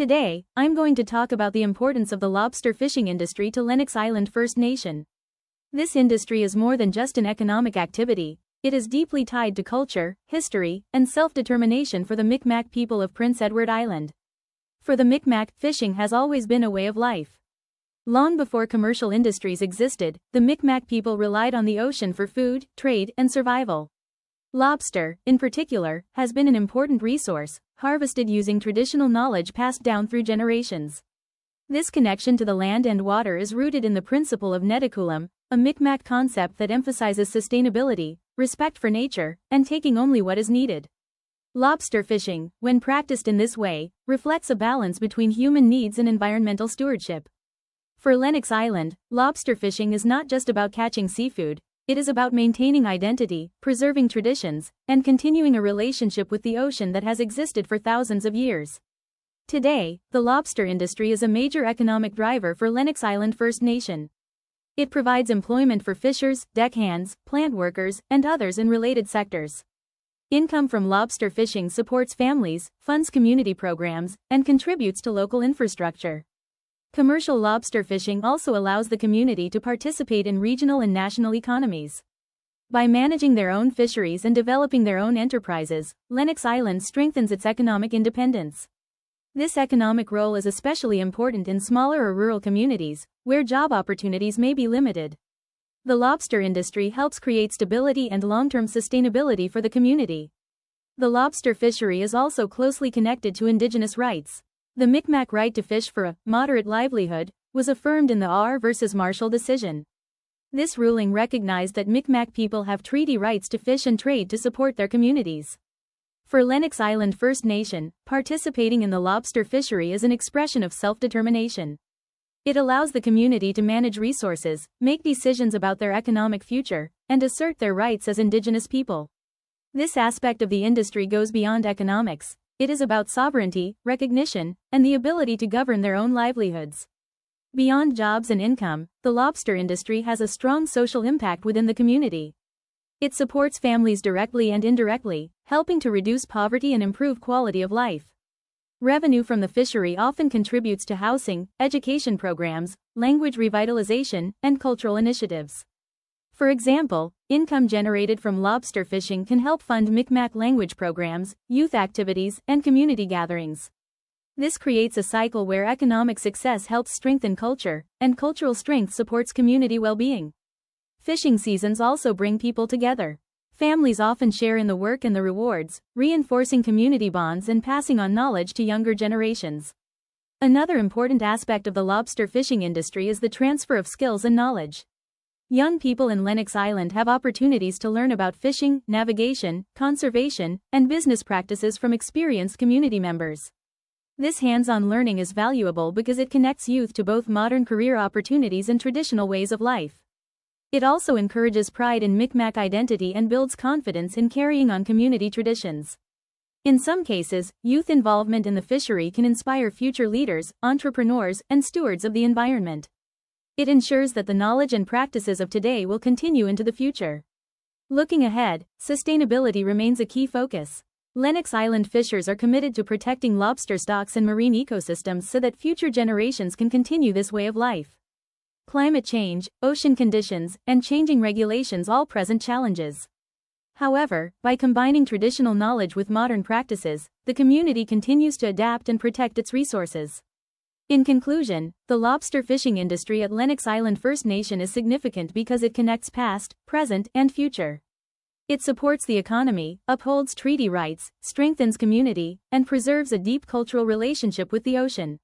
Today, I'm going to talk about the importance of the lobster fishing industry to Lennox Island First Nation. This industry is more than just an economic activity, it is deeply tied to culture, history, and self-determination for the Mi'kmaq people of Prince Edward Island. For the Mi'kmaq, fishing has always been a way of life. Long before commercial industries existed, the Mi'kmaq people relied on the ocean for food, trade, and survival. Lobster, in particular, has been an important resource, harvested using traditional knowledge passed down through generations. This connection to the land and water is rooted in the principle of netakulam, a Mi'kmaq concept that emphasizes sustainability, respect for nature, and taking only what is needed. Lobster fishing, when practiced in this way, reflects a balance between human needs and environmental stewardship. For Lennox Island, lobster fishing is not just about catching seafood, it is about maintaining identity, preserving traditions, and continuing a relationship with the ocean that has existed for thousands of years. Today, the lobster industry is a major economic driver for Lennox Island First Nation. It provides employment for fishers, deckhands, plant workers, and others in related sectors. Income from lobster fishing supports families, funds community programs, and contributes to local infrastructure. Commercial lobster fishing also allows the community to participate in regional and national economies. By managing their own fisheries and developing their own enterprises, Lennox Island strengthens its economic independence. This economic role is especially important in smaller or rural communities, where job opportunities may be limited. The lobster industry helps create stability and long-term sustainability for the community. The lobster fishery is also closely connected to indigenous rights. The Mi'kmaq right to fish for a moderate livelihood was affirmed in the R v. Marshall decision. This ruling recognized that Mi'kmaq people have treaty rights to fish and trade to support their communities. For Lennox Island First Nation, participating in the lobster fishery is an expression of self-determination. It allows the community to manage resources, make decisions about their economic future, and assert their rights as indigenous people. This aspect of the industry goes beyond economics. It is about sovereignty, recognition, and the ability to govern their own livelihoods. Beyond jobs and income, the lobster industry has a strong social impact within the community. It supports families directly and indirectly, helping to reduce poverty and improve quality of life. Revenue from the fishery often contributes to housing, education programs, language revitalization, and cultural initiatives. For example, income generated from lobster fishing can help fund Mi'kmaq language programs, youth activities, and community gatherings. This creates a cycle where economic success helps strengthen culture, and cultural strength supports community well-being. Fishing seasons also bring people together. Families often share in the work and the rewards, reinforcing community bonds and passing on knowledge to younger generations. Another important aspect of the lobster fishing industry is the transfer of skills and knowledge. Young people in Lennox Island have opportunities to learn about fishing, navigation, conservation, and business practices from experienced community members. This hands-on learning is valuable because it connects youth to both modern career opportunities and traditional ways of life. It also encourages pride in Mi'kmaq identity and builds confidence in carrying on community traditions. In some cases, youth involvement in the fishery can inspire future leaders, entrepreneurs, and stewards of the environment. It ensures that the knowledge and practices of today will continue into the future. Looking ahead, sustainability remains a key focus. Lennox Island fishers are committed to protecting lobster stocks and marine ecosystems so that future generations can continue this way of life. Climate change, ocean conditions, and changing regulations all present challenges. However, by combining traditional knowledge with modern practices, the community continues to adapt and protect its resources. In conclusion, the lobster fishing industry at Lennox Island First Nation is significant because it connects past, present, and future. It supports the economy, upholds treaty rights, strengthens community, and preserves a deep cultural relationship with the ocean.